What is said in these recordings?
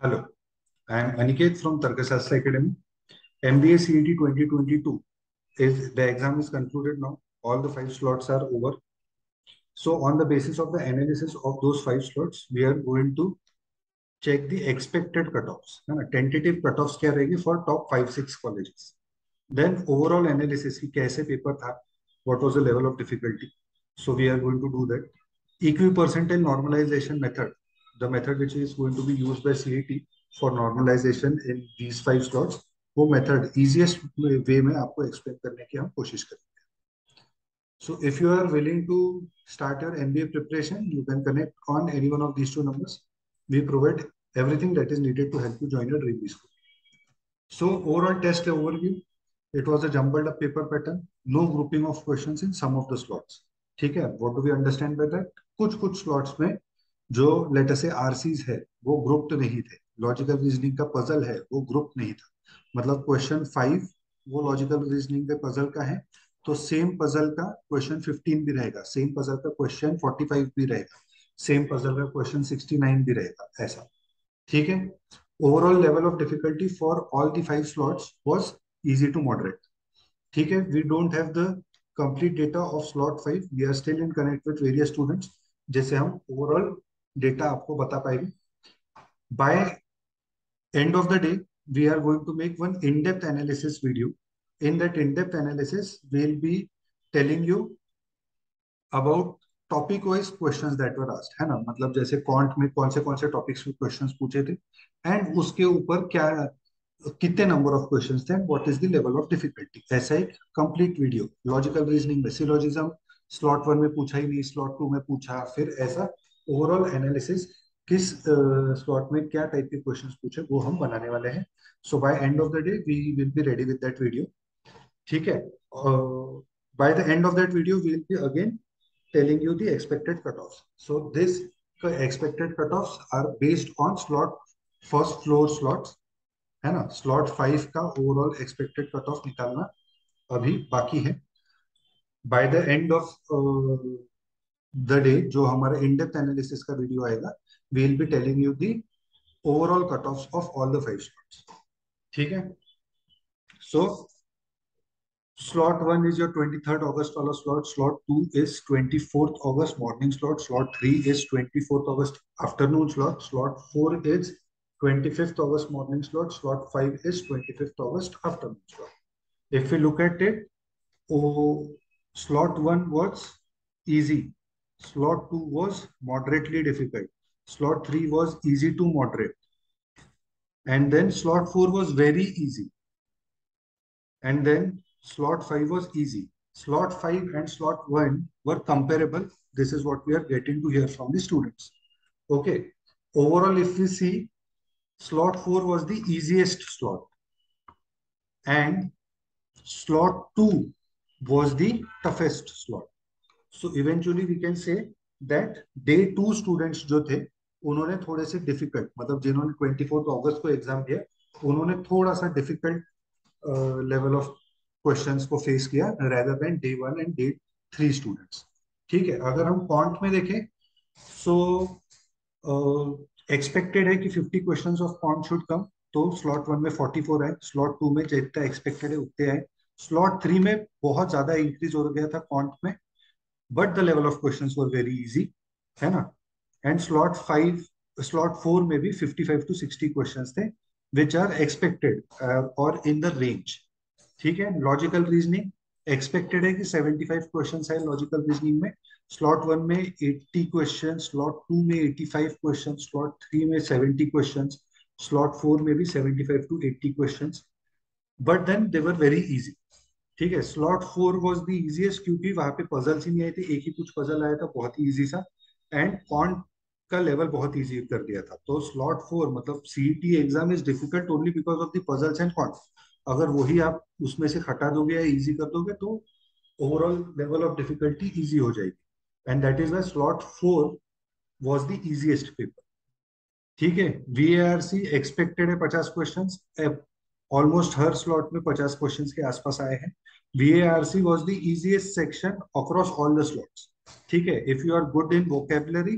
Hello, I am Aniket from Tarkasastra Academy. MBA CET 2022 is the exam is concluded now. All the five slots are over. So on the basis of the analysis of those five slots, we are going to check the expected cutoffs. है ना tentative cutoffs क्या रहेगी for top 5-6 colleges. Then overall analysis कि कैसे paper था, what was the level of difficulty. So we are going to do that. Equipercentile normalization method, the method which is going to be used by CET for normalization in these five slots, वो method easiest way में आपको explain करने की हम कोशिश करेंगे. So if you are willing to start your MBA preparation, you can connect on any one of these two numbers. We provide everything that is needed to help you join your dream school. So overall test overview, it was a jumbled up paper pattern, no grouping of questions in some of the slots. ठीक है, what do we understand by that? कुछ कुछ slots में जो let us से RCs है वो grouped नहीं थे, लॉजिकल रीजनिंग का पजल है वो ग्रुप नहीं था. मतलब क्वेश्चन 5 वो लॉजिकल रीजनिंग के पजल का है, तो सेम पजल का क्वेश्चन 15 भी रहेगा, सेम पजल का क्वेश्चन 45 भी रहेगा, सेम पजल का क्वेश्चन 69 भी रहेगा, ऐसा. ठीक है. Overall level of difficulty for all the five slots was easy to moderate. ठीक है. We don't have the complete data of slot 5. We are still in connect with various students, जैसे हम ओवरऑल डेटा आपको बता पाएंगे. By end of the day, we are going to make one in-depth analysis video. In that in-depth analysis, we'll be telling you about topic wise questions that were asked, है ना. मतलब जैसे can't में कौन से टॉपिक्स पे questions पूछे थे एंड उसके ऊपर क्या कितने नंबर ऑफ क्वेश्चंस थे and what is the level of difficulty. ऐसा एक कंप्लीट वीडियो. लॉजिकल रीजनिंग में सिलोजिज्म स्लॉट 1 में पूछा ही नहीं, स्लॉट 2 में पूछा, फिर ऐसा ओवरऑल एनालिसिस किस स्लॉट में क्या टाइप के क्वेश्चंस पूछे वो हम बनाने वाले हैं. So by end of the day we will be ready with that video. ठीक है. By the end of that video we will be again telling you the expected cutoffs. So this expected cutoffs are based on slot first floor slots, है ना. Slot 5 का overall expected cut of निकालना अभी बाकी है. By the end of the day जो हमारा in depth analysis का वीडियो आएगा, we will be telling you the overall cut off all the 5 slots. ठीक है. सो Slot 1 is your 23rd August वाला slot. Slot 2 is 24th August morning slot. Slot 3 is 24th August afternoon slot. Slot 4 is 25th August morning slot. Slot 5 is 25th August afternoon slot. If we look at it, oh, slot 1 was easy. Slot 2 was moderately difficult. Slot 3 was easy to moderate. And then slot 4 was very easy. And then slot 5 was easy. Slot 5 and slot 1 were comparable. This is what we are getting to hear from the students. Okay. Overall, if we see, slot 4 was the easiest slot. And slot 2 was the toughest slot. So eventually we can say that day 2 students जो थे उन्होंने थोड़े से difficult, मतलब जिन्होंने 24 अगस्त को exam दिया उन्होंने थोड़ा सा डिफिकल्ट लेवल ऑफ क्वेश्चंस को फेस किया rather than day 1 and day 3 students. ठीक है. अगर हम क्वांट में देखें सो एक्सपेक्टेड है कि 50 questions of quant should come. तो स्लॉट 1 में 44 है, स्लॉट 2 में जितना एक्सपेक्टेड है उतने आए, स्लॉट 3 में बहुत ज्यादा इंक्रीज हो गया था क्वांट में, but the level of questions were very easy, है ना. एंड स्लॉट 4 में भी 55 to 60 क्वेश्चंस थे विच आर एक्सपेक्टेड और इन द रेंज. ठीक है. लॉजिकल रीजनिंग एक्सपेक्टेड है कि 75 क्वेश्चंस है लॉजिकल रीजनिंग में. स्लॉट 1 में 80 क्वेश्चन, स्लॉट 2 में 85 क्वेश्चन, स्लॉट 3 में 70 क्वेश्चन, स्लॉट 4 में भी 75 to 80 question, but then they were very easy. ठीक है. स्लॉट 4 वाज द इजीएस्ट क्योंकि वहां पे पजल्स ही नहीं आए थे, एक ही कुछ पजल आया था बहुत ही इजी सा, एंड कॉन्ट का लेवल बहुत इजी कर दिया था. तो स्लॉट 4 मतलब CET exam is difficult only because of the puzzles and can't. अगर वही आप उसमें से हटा दोगे या इजी कर दोगे तो overall level of difficulty easy हो जाएगी. And that is why slot 4 was the easiest paper. ठीक है. वीएआरसी एक्सपेक्टेड है 50 क्वेश्चंस, ऑलमोस्ट हर स्लॉट में 50 क्वेश्चंस के आसपास आए हैं. VARC was the easiest section across all the slots. ठीक है. If you are good in vocabulary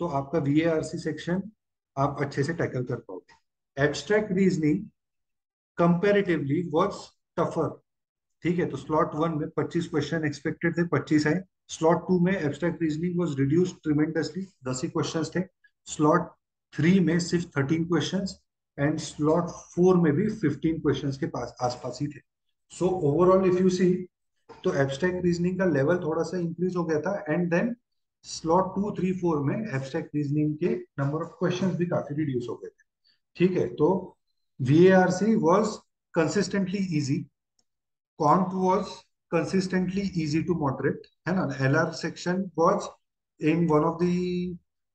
तो आपका वीएआरसी सेक्शन आप अच्छे से टैकल कर पाओगे। Abstract reasoning comparatively was tougher. ठीक है, तो स्लॉट वन में 25 क्वेश्चन एक्सपेक्टेड थे, 25 आए। स्लॉट टू में abstract reasoning was reduced tremendously, 10 he questions थे। स्लॉट थ्री में सिर्फ 13 क्वेश्चंस, एंड स्लॉट फोर में भी 15 क्वेश्चंस के पास आसपास ही थे। So overall if you see, तो एब्स्ट्रैक्ट रीजनिंग का लेवल थोड़ा सा इंक्रीज हो गया था, and then slot two three four में एब्स्ट्रैक्ट रीजनिंग के नंबर ऑफ क्वेश्चंस भी काफी रिड्यूस हो गए थे। ठीक है, तो VARC was consistently easy, quant was consistently easy to moderate, है ना। LR section was in one of the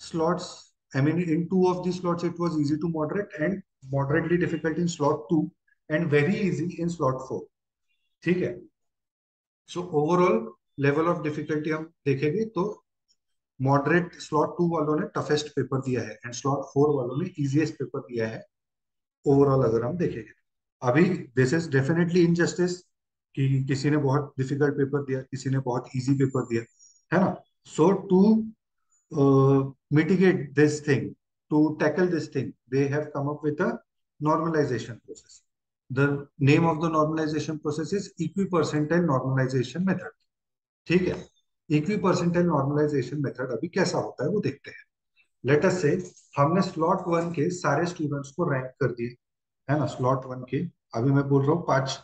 slots, I mean in two of the slots it was easy to moderate, and moderately difficult in slot 2 and very easy in slot 4। ठीक है, so overall level of difficulty हम देखेंगे तो moderate slot 2 वालों ने toughest paper दिया है, and slot 4 वालों ने इजीएस्ट पेपर दिया है ओवरऑल अगर हम देखेंगे। अभी दिस इज डेफिनेटली इनजस्टिस कि किसी ने बहुत डिफिकल्ट पेपर दिया, किसी ने बहुत इजी पेपर दिया, है ना। So to mitigate this thing, to tackle this thing, they have come up with a normalization process. The name of the normalization process is equi percentile normalisation method. ठीक है, equi percentile normalisation method अभी कैसा होता है वो देखते हैं। Let us से हमने स्लॉट वन के सारे स्टूडेंट्स को रैंक कर दिए, है ना। स्लॉट वन के अभी मैं बोल रहा हूँ 5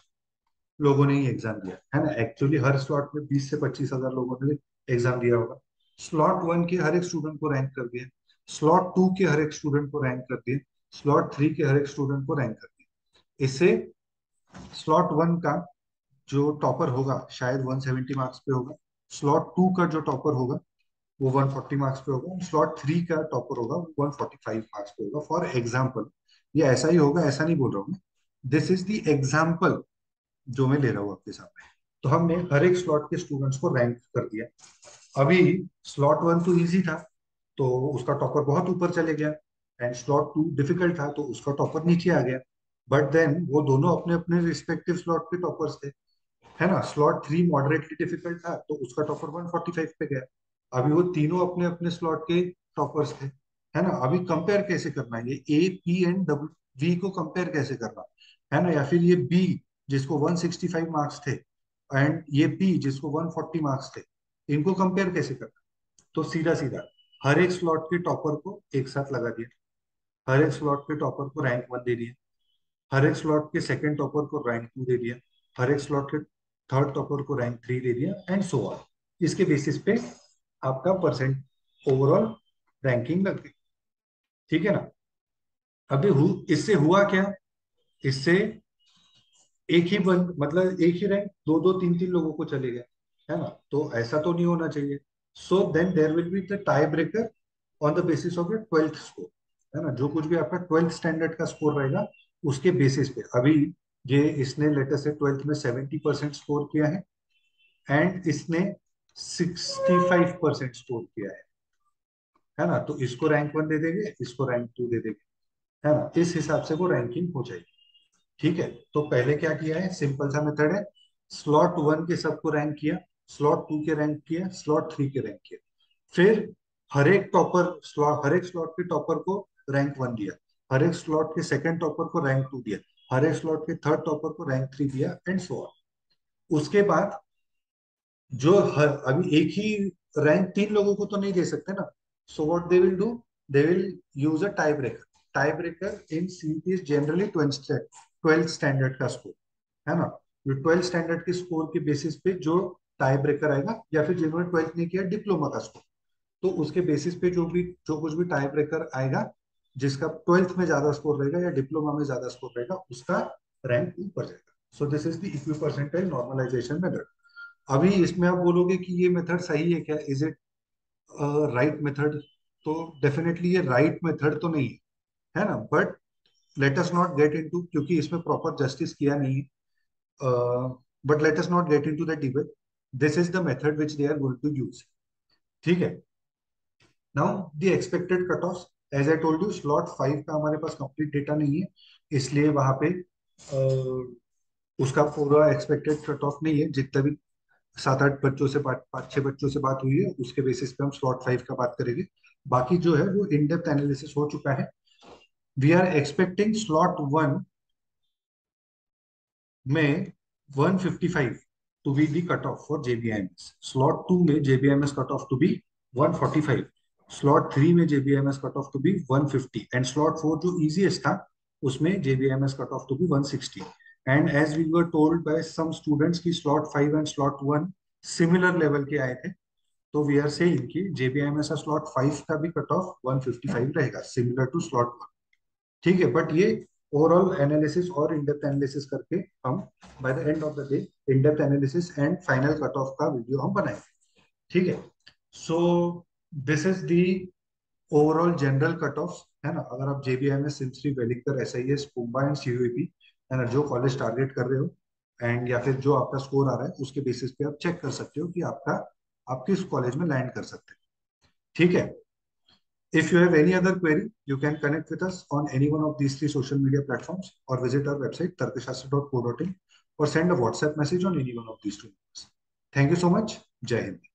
लोगों ने ही एग्जाम दिया, है ना। एक्चुअली हर स्लॉट में 20 से 25 हजार लोगों ने एग्जाम दिया होगा। स्लॉट वन के हर एक स्टूडेंट को रैंक कर दिया, स्लॉट टू के हर एक स्टूडेंट को रैंक कर दिया, स्लॉट थ्री के हर एक स्टूडेंट को रैंक कर दिया। इससे स्लॉट वन का जो टॉपर होगा शायद 170 मार्क्स पे होगा, स्लॉट टू का जो टॉपर होगा वो 140 मार्क्स पे होगा, स्लॉट थ्री का टॉपर होगा वो 145 मार्क्स पे होगा, फॉर एग्जाम्पल। ये ऐसा ही होगा ऐसा नहीं बोल रहा हूँ मैं, दिस इज द एग्जाम्पल जो मैं ले रहा हूँ आपके सामने। तो हमने हर एक स्लॉट के स्टूडेंट्स को रैंक कर दिया। अभी स्लॉट वन तो इजी था तो उसका टॉपर बहुत ऊपर चले गया, एंड स्लॉट टू डिफिकल्ट था तो उसका टॉपर नीचे आ गया। बट देन वो दोनों अपने अपने रिस्पेक्टिव स्लॉट के टॉपर्स थे, है ना। स्लॉट थ्री मॉडरेटली डिफिकल्ट था तो उसका टॉपर 145 पे गया। अभी वो तीनों अपने अपने स्लॉट के टॉपर्स थे, है ना। अभी कंपेयर कैसे करना है, ये A P and W we को कंपेयर कैसे करना है ना, या फिर ये बी जिसको 165 मार्क्स थे, एंड ये बी जिसको 140 मार्क्स थे, इनको कंपेयर कैसे करना। तो सीधा सीधा हर एक स्लॉट के टॉपर को एक साथ लगा दिया, हर एक स्लॉट के टॉपर को रैंक वन दे दिया, हर एक स्लॉट के सेकंड टॉपर को रैंक टू दे दिया, हर एक स्लॉट के थर्ड टॉपर को रैंक थ्री दे दिया, एंड सो ऑन। इसके बेसिस पे आपका परसेंट ओवरऑल रैंकिंग लग गई। ठीक है ना। अभी इससे हुआ क्या, इससे एक ही बंद मतलब एक ही रैंक दो दो तीन तीन लोगों को चले गए, है ना। तो ऐसा तो नहीं होना चाहिए। So then there will be the tie breaker on the basis of your twelfth score, है ना। जो कुछ भी आपका ट्वेल्थ स्टैंडर्ड का स्कोर रहेगा उसके बेसिस पे। अभी ये इसने लेटर से ट्वेल्थ में 70% स्कोर किया है, एंड इसने 65% स्कोर किया है ना। तो इसको रैंक वन दे देंगे, इसको रैंक टू दे देंगे, है ना। इस हिसाब से वो रैंकिंग हो जाएगी। ठीक है, तो पहले क्या किया है, सिंपल सा मेथड है। स्लॉट वन के सबको रैंक किया, स्लॉट टू के रैंक किया, स्लॉट थ्री के रैंक किया। फिर हर एक स्लॉट के टॉपर को रैंक वन दिया, हर एक स्लॉट के सेकंड टॉपर को रैंक टू दिया, हर एक स्लॉट के थर्ड टॉपर को रैंक थ्री दिया, एंड सो ऑन। उसके बाद जो हर अभी एक ही रैंक तीन लोगों को तो नहीं दे सकते ना। So what they will do, they will use a tie breaker. Tie breaker in CET is generally twelfth standard का स्कोर, है ना। जो ट्वेल्थ स्टैंडर्ड के स्कोर के बेसिस पे जो टाई ब्रेकर आएगा, या फिर जिन्होंने ट्वेल्थ नहीं किया डिप्लोमा का स्कोर, तो उसके बेसिस पे जो कुछ भी टाई ब्रेकर आएगा, जिसका ट्वेल्थ में ज्यादा स्कोर रहेगा या डिप्लोमा में ज्यादा स्कोर रहेगा उसका रैंक ऊपर जाएगा। So this is the equi percentile normalisation method. अभी इसमें आप बोलोगे कि ये मेथड सही है क्या, इज इट राइट मेथड। तो डेफिनेटली ये राइट मेथड तो नहीं है ना। But let us not get into, क्योंकि इसमें प्रॉपर जस्टिस किया नहीं है, but let us not get into the debate. This is the method which they are going to use. ठीक है, now the expected cut off, as I told you slot five का हमारे पास complete data नहीं है, इसलिए वहां पे उसका पूरा एक्सपेक्टेड कट ऑफ नहीं है। जितने भी सात आठ बच्चों से बात, पाँच छह बच्चों से बात हुई है उसके बेसिस पे हम स्लॉट फाइव का बात करेंगे। बाकी जो है वो इन डेप्थ एनालिसिस हो चुका है, वी आर एक्सपेक्टिंग स्लॉट 1 में 155 to be the cutoff for JBIMS. Slot 2 में JBIMS cutoff to be 145. Slot 3 में JBIMS cutoff to be 150. And slot 4 जो easiest था उसमें JBIMS cutoff to be 160. And as we were told by some students कि slot 5 and slot 1 similar level के आए थे, तो we are saying कि JBIMS का slot 5 का भी cutoff 155 रहेगा, similar to slot 1. ठीक है, बट ये ओवरऑल एनालिसिस और इन डेप्थ एनालिसिस करके हम by the end of the day in depth analysis and final cut off का वीडियो हम बनाएंगे. ठीक है, so this is the overall general cut off, है ना. अगर आप जेबीएमएस, सिंसरी, वेलिंगटन, एसआईएस, पुम्बा एंड सीयूईपी, है ना, जो कॉलेज टारगेट कर रहे हो एंड या फिर जो आपका स्कोर आ रहा है उसके बेसिस पे आप चेक कर सकते हो कि आप किस कॉलेज में लैंड कर सकते हो. ठीक है. If you have any other query, you can connect with us on any one of these three social media platforms or visit our website tarkashastra.co.in or send a WhatsApp message on any one of these two numbers. Thank you so much. Jai Hind.